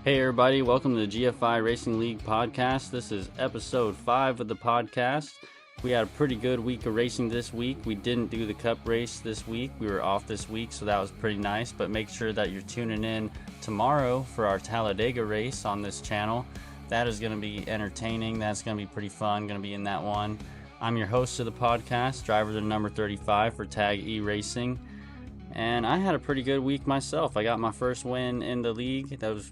Hey everybody, welcome to the GFI Racing League podcast. This is episode 5 of the podcast. We had a pretty good week of racing this week. We didn't do the cup race this week. We were off this week, so that was pretty nice. But make sure that you're tuning in tomorrow for our Talladega race on this channel. That is going to be entertaining. That's going to be pretty fun. Going to be in that one. I'm your host of the podcast, driver to number 35 for Tag E Racing. And I had a pretty good week myself. I got my first win in the league. That was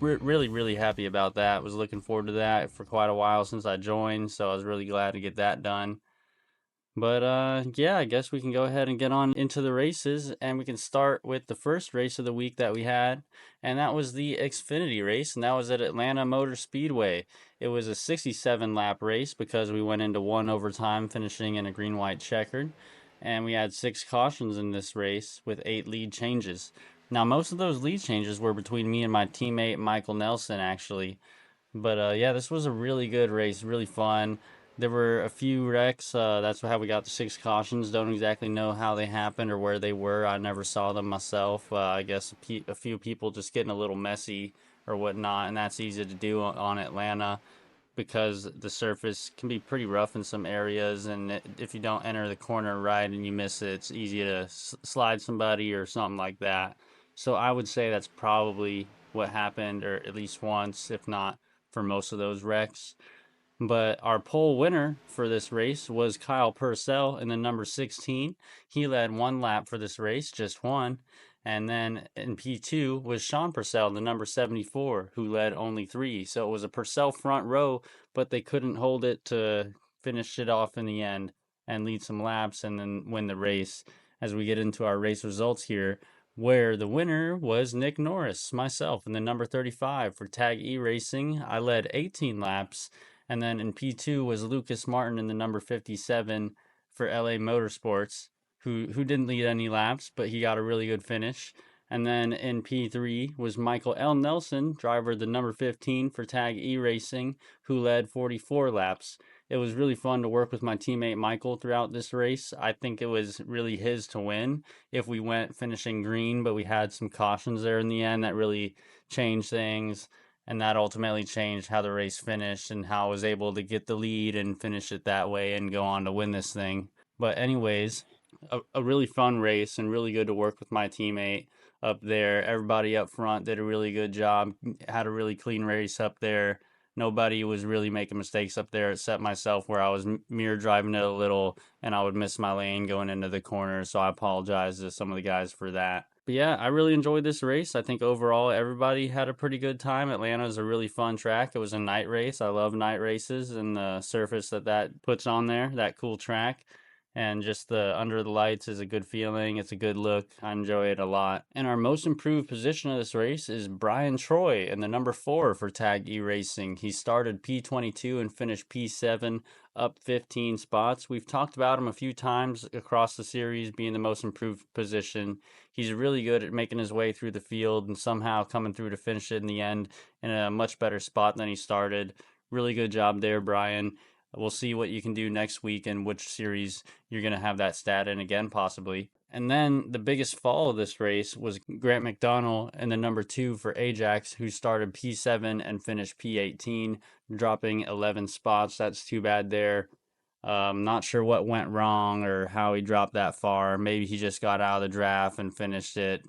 really happy about that. Was looking forward to that for quite a while since I joined, so I was really glad to get that done. But yeah, I guess we can go ahead and get on into the races, and we can start with the first race of the week that we had, and that was the Xfinity race, and that was at Atlanta Motor Speedway. It was a 67 lap race because we went into one overtime, finishing in a green-white checkered, and we had 6 cautions in this race with 8 lead changes. Now, most of those lead changes were between me and my teammate Michael Nelson, actually. But yeah, this was a really good race, really fun. There were a few wrecks. That's how we got the 6 cautions. Don't exactly know how they happened or where they were. I never saw them myself. I guess a few people just getting a little messy or whatnot, and that's easy to do on Atlanta because the surface can be pretty rough in some areas, and if you don't enter the corner right and you miss it, it's easy to slide somebody or something like that. So I would say that's probably what happened, or at least once, if not for most of those wrecks. But our pole winner for this race was Kyle Purcell in the number 16. He led 1 lap for this race, just one. And then in P2 was Sean Purcell, the number 74, who led only 3. So it was a Purcell front row, but they couldn't hold it to finish it off in the end and lead some laps and then win the race. As we get into our race results here, where the winner was Nick Norris, myself, in the number 35 for Tag E Racing. I led 18 laps. And then in P2 was Lucas Martin in the number 57 for LA Motorsports, who didn't lead any laps, but he got a really good finish. And then in P3 was Michael L. Nelson, driver the number 15 for Tag E Racing, who led 44 laps. It was really fun to work with my teammate Michael throughout this race. I think it was really his to win if we went finishing green, but we had some cautions there in the end that really changed things. And that ultimately changed how the race finished and how I was able to get the lead and finish it that way and go on to win this thing. But anyways, a really fun race and really good to work with my teammate up there. Everybody up front did a really good job, had a really clean race up there. Nobody was really making mistakes up there except myself, where I was mirror driving it a little and I would miss my lane going into the corner. So I apologize to some of the guys for that. But yeah, I really enjoyed this race. I think overall everybody had a pretty good time. Atlanta is a really fun track. It was a night race. I love night races and the surface that puts on there, that cool track. And just the under the lights is a good feeling. It's a good look. I enjoy it a lot. And our most improved position of this race is Brian Troy in the number 4 for Tag E Racing. He started P22 and finished P7, up 15 spots. We've talked about him a few times across the series being the most improved position. He's really good at making his way through the field and somehow coming through to finish it in the end in a much better spot than he started. Really good job there, Brian. We'll see what you can do next week and which series you're going to have that stat in again, possibly. And then the biggest fall of this race was Grant McDonald in the number 2 for Ajax, who started P7 and finished P18, dropping 11 spots. That's too bad there. Not sure what went wrong or how he dropped that far. Maybe he just got out of the draft and finished it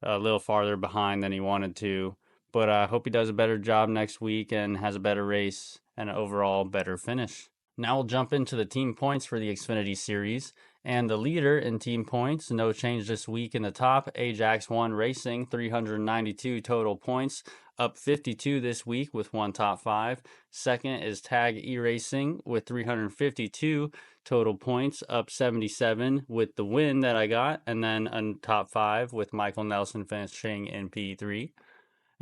a little farther behind than he wanted to. But I hope he does a better job next week and has a better race and an overall better finish. Now we'll jump into the team points for the Xfinity Series. And the leader in team points, no change this week in the top, Ajax 1 Racing, 392 total points, up 52 this week with 1 top 5. Second is Tag E Racing with 352 total points, up 77 with the win that I got. And then a top 5 with Michael Nelson finishing in P3.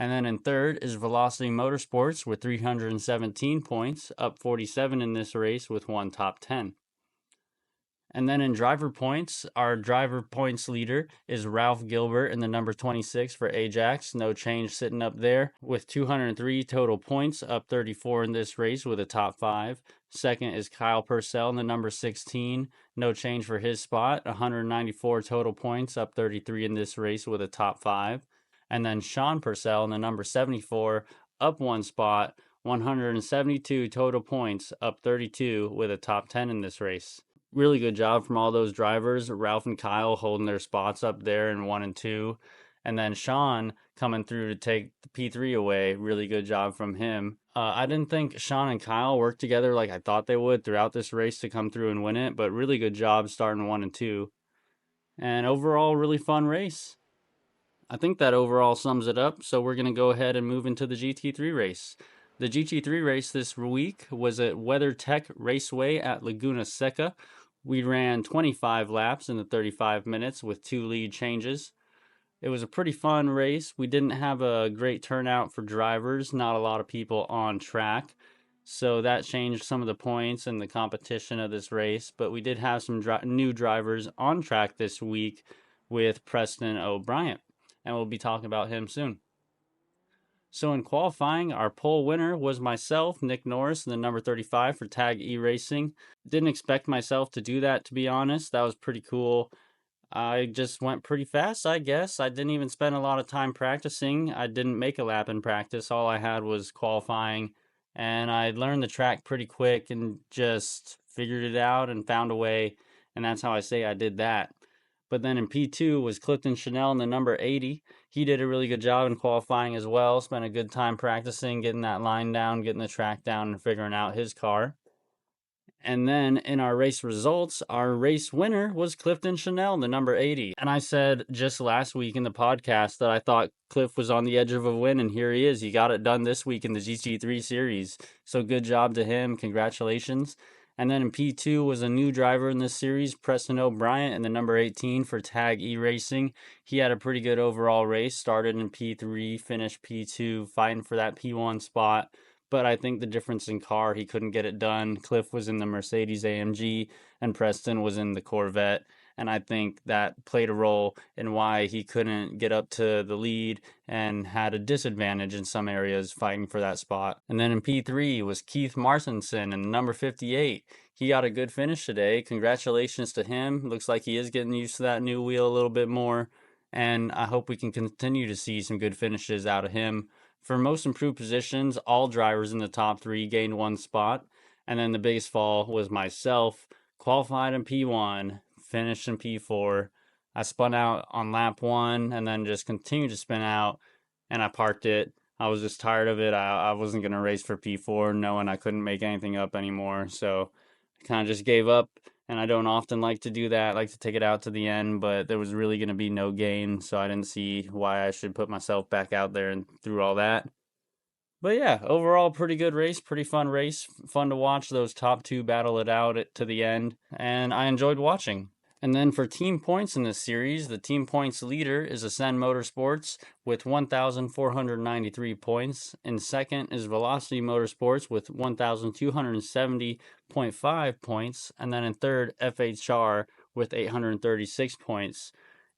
And then in third is Velocity Motorsports with 317 points, up 47 in this race with 1 top 10. And then in driver points, our driver points leader is Ralph Gilbert in the number 26 for Ajax. No change sitting up there with 203 total points, up 34 in this race with a top 5. Second is Kyle Purcell in the number 16. No change for his spot, 194 total points, up 33 in this race with a top 5. And then Sean Purcell in the number 74, up one spot, 172 total points, up 32 with a top 10 in this race. Really good job from all those drivers. Ralph and Kyle holding their spots up there in 1 and 2. And then Sean coming through to take the P3 away. Really good job from him. I didn't think Sean and Kyle worked together like I thought they would throughout this race to come through and win it, but really good job starting 1 and 2. And overall, really fun race. I think that overall sums it up, so we're going to go ahead and move into the GT3 race. The GT3 race this week was at WeatherTech Raceway at Laguna Seca. We ran 25 laps in the 35 minutes with 2 lead changes. It was a pretty fun race. We didn't have a great turnout for drivers, not a lot of people on track. So that changed some of the points and the competition of this race. But we did have some new drivers on track this week with Preston O'Brien. And we'll be talking about him soon. So in qualifying, our pole winner was myself, Nick Norris, in the number 35 for Tag E-Racing. Didn't expect myself to do that, to be honest. That was pretty cool. I just went pretty fast, I guess. I didn't even spend a lot of time practicing. I didn't make a lap in practice. All I had was qualifying. And I learned the track pretty quick and just figured it out and found a way. And that's how I say I did that. But then in P2 was Clifton Chanel in the number 80. He did a really good job in qualifying as well. Spent a good time practicing, getting that line down, getting the track down, and figuring out his car. And then in our race results, our race winner was Clifton Chanel, the number 80. And I said just last week in the podcast that I thought Cliff was on the edge of a win, and here he is. He got it done this week in the GT3 series. So good job to him. Congratulations. And then in P2 was a new driver in this series, Preston O'Brien, in the number 18 for Tag E-Racing. He had a pretty good overall race, started in P3, finished P2, fighting for that P1 spot. But I think the difference in car, he couldn't get it done. Cliff was in the Mercedes AMG and Preston was in the Corvette. And I think that played a role in why he couldn't get up to the lead and had a disadvantage in some areas fighting for that spot. And then in P3 was Keith Martinson in number 58. He got a good finish today. Congratulations to him. Looks like he is getting used to that new wheel a little bit more. And I hope we can continue to see some good finishes out of him. For most improved positions, all drivers in the top 3 gained 1 spot. And then the biggest fall was myself, qualified in P1, finished in P4. I spun out on lap 1 and then just continued to spin out, and I parked it. I was just tired of it. I wasn't going to race for P4 knowing I couldn't make anything up anymore. So I kind of just gave up, and I don't often like to do that. I like to take it out to the end, but there was really going to be no gain, so I didn't see why I should put myself back out there and through all that. But yeah, overall, pretty good race, pretty fun race. Fun to watch those top 2 battle it out to the end, and I enjoyed watching. And then for team points in this series, the team points leader is Ascend Motorsports with 1,493 points. In second is Velocity Motorsports with 1,270.5 points. And then in third, FHR with 836 points.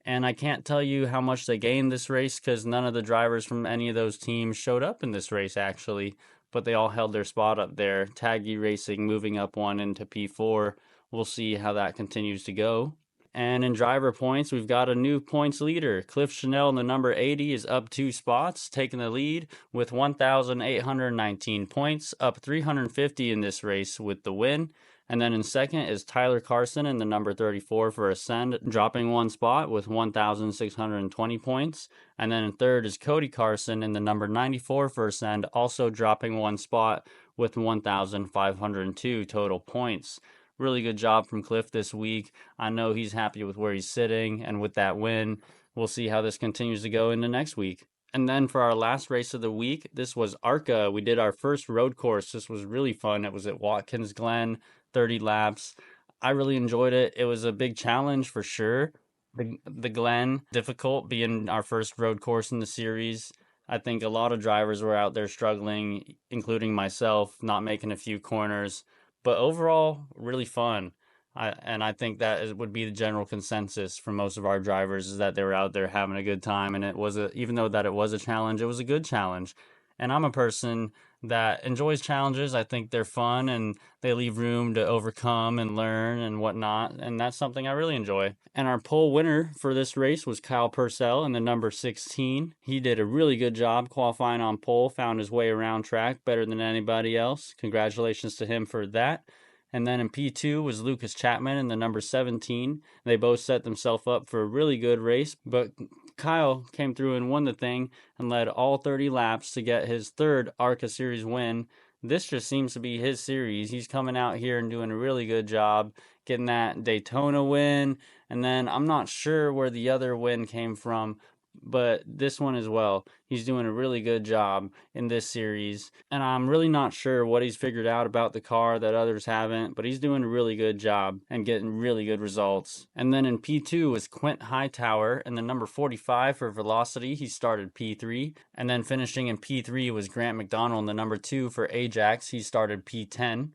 And I can't tell you how much they gained this race because none of the drivers from any of those teams showed up in this race actually. But they all held their spot up there. Tag E-Racing moving up 1 into P4. We'll see how that continues to go. And in driver points, we've got a new points leader. Cliff Chanel in the number 80 is up 2 spots, taking the lead with 1,819 points, up 350 in this race with the win. And then in second is Tyler Carson in the number 34 for Ascend, dropping 1 spot with 1,620 points. And then in third is Cody Carson in the number 94 for Ascend, also dropping 1 spot with 1,502 total points. Really good job from Cliff this week. I know he's happy with where he's sitting, and with that win, we'll see how this continues to go into next week. And then for our last race of the week, this was ARCA. We did our first road course. This was really fun. It was at Watkins Glen, 30 laps. I really enjoyed it. It was a big challenge for sure. The Glen, difficult being our first road course in the series. I think a lot of drivers were out there struggling, including myself, not making a few corners. But overall, really fun. I think that would be the general consensus for most of our drivers is that they were out there having a good time. And it was even though that it was a challenge, it was a good challenge. And I'm a person that enjoys challenges. I think they're fun and they leave room to overcome and learn and whatnot. And that's something I really enjoy. And our pole winner for this race was Kyle Purcell in the number 16. He did a really good job qualifying on pole, found his way around track better than anybody else. Congratulations to him for that. And then in P2 was Lucas Chapman in the number 17. They both set themselves up for a really good race, but Kyle came through and won the thing and led all 30 laps to get his third ARCA Series win. This just seems to be his series. He's coming out here and doing a really good job getting that Daytona win. And then I'm not sure where the other win came from, but this one as well. He's doing a really good job in this series. And I'm really not sure what he's figured out about the car that others haven't, but he's doing a really good job and getting really good results. And then in P2 was Quint Hightower in the number 45 for Velocity. He started P3. And then finishing in P3 was Grant McDonald in the number 2 for Ajax. He started P10.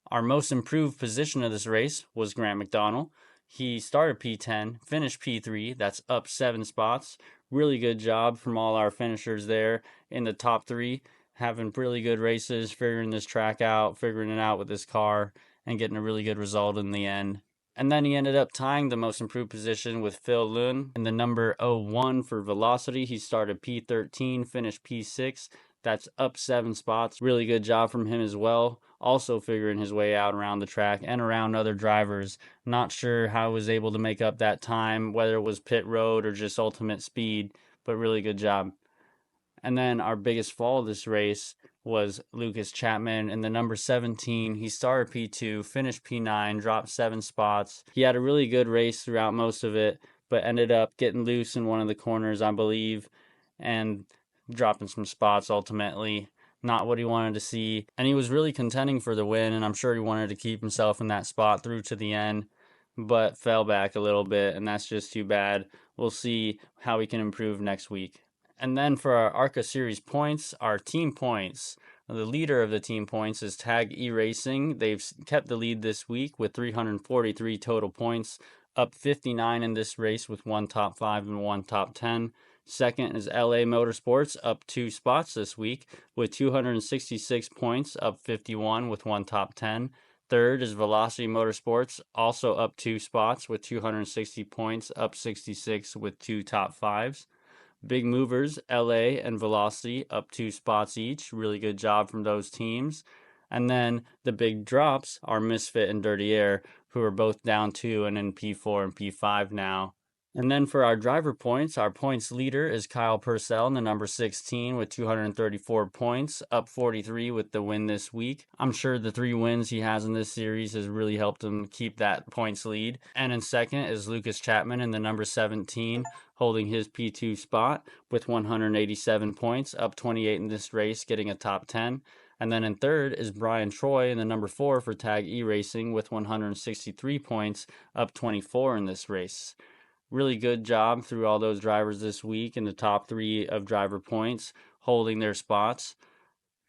Our most improved position of this race was Grant McDonald. He started P10, finished P3, that's up 7 spots. Really good job from all our finishers there in the top 3, having really good races, figuring this track out, figuring it out with this car, and getting a really good result in the end. And then he ended up tying the most improved position with Phil Lund in the number 01 for Velocity. He started P13, finished P6. That's up 7 spots. Really good job from him as well. Also figuring his way out around the track and around other drivers. Not sure how he was able to make up that time, whether it was pit road or just ultimate speed, but really good job. And then our biggest fall of this race was Lucas Chapman in the number 17. He started P2, finished P9, dropped 7 spots. He had a really good race throughout most of it, but ended up getting loose in one of the corners, I believe, and dropping some spots ultimately. Not what he wanted to see. And he was really contending for the win, and I'm sure he wanted to keep himself in that spot through to the end, but fell back a little bit, and that's just too bad. We'll see how he can improve next week. And then for our ARCA Series points, our team points. The leader of the team points is Tag E-Racing. They've kept the lead this week with 343 total points, up 59 in this race with 1 top 5 and 1 top 10. Second is LA Motorsports, up 2 spots this week with 266 points, up 51 with 1 top 10. Third is Velocity Motorsports, also up 2 spots with 260 points, up 66 with 2 top 5s. Big movers, LA and Velocity, up 2 spots each. Really good job from those teams. And then the big drops are Misfit and Dirty Air, who are both down 2 and in P4 and P5 now. And then for our driver points, our points leader is Kyle Purcell in the number 16 with 234 points, up 43 with the win this week. I'm sure the 3 wins he has in this series has really helped him keep that points lead. And in second is Lucas Chapman in the number 17, holding his P2 spot with 187 points, up 28 in this race, getting a top 10. And then in third is Brian Troy in the number 4 for Tag E-Racing with 163 points, up 24 in this race. Really good job through all those drivers this week in the top 3 of driver points, holding their spots.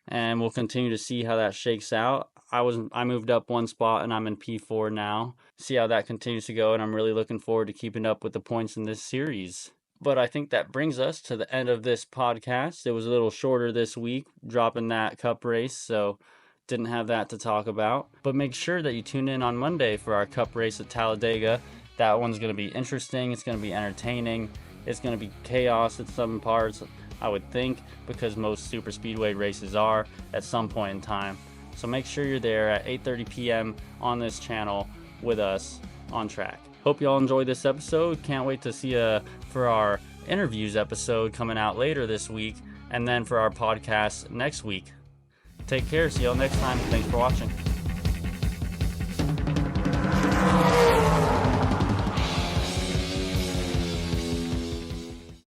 And we'll continue to see how that shakes out. I moved up 1 spot and I'm in P4 now. See how that continues to go, and I'm really looking forward to keeping up with the points in this series. But I think that brings us to the end of this podcast. It was a little shorter this week, dropping that cup race, so didn't have that to talk about. But make sure that you tune in on Monday for our cup race at Talladega. That one's going to be interesting. It's going to be entertaining. It's going to be chaos at some parts, I would think, because most super speedway races are at some point in time. So make sure you're there at 8:30 p.m. on this channel with us on track. Hope you all enjoyed this episode. Can't wait to see you for our interviews episode coming out later this week, and then for our podcast next week. Take care. See y'all next time. Thanks for watching.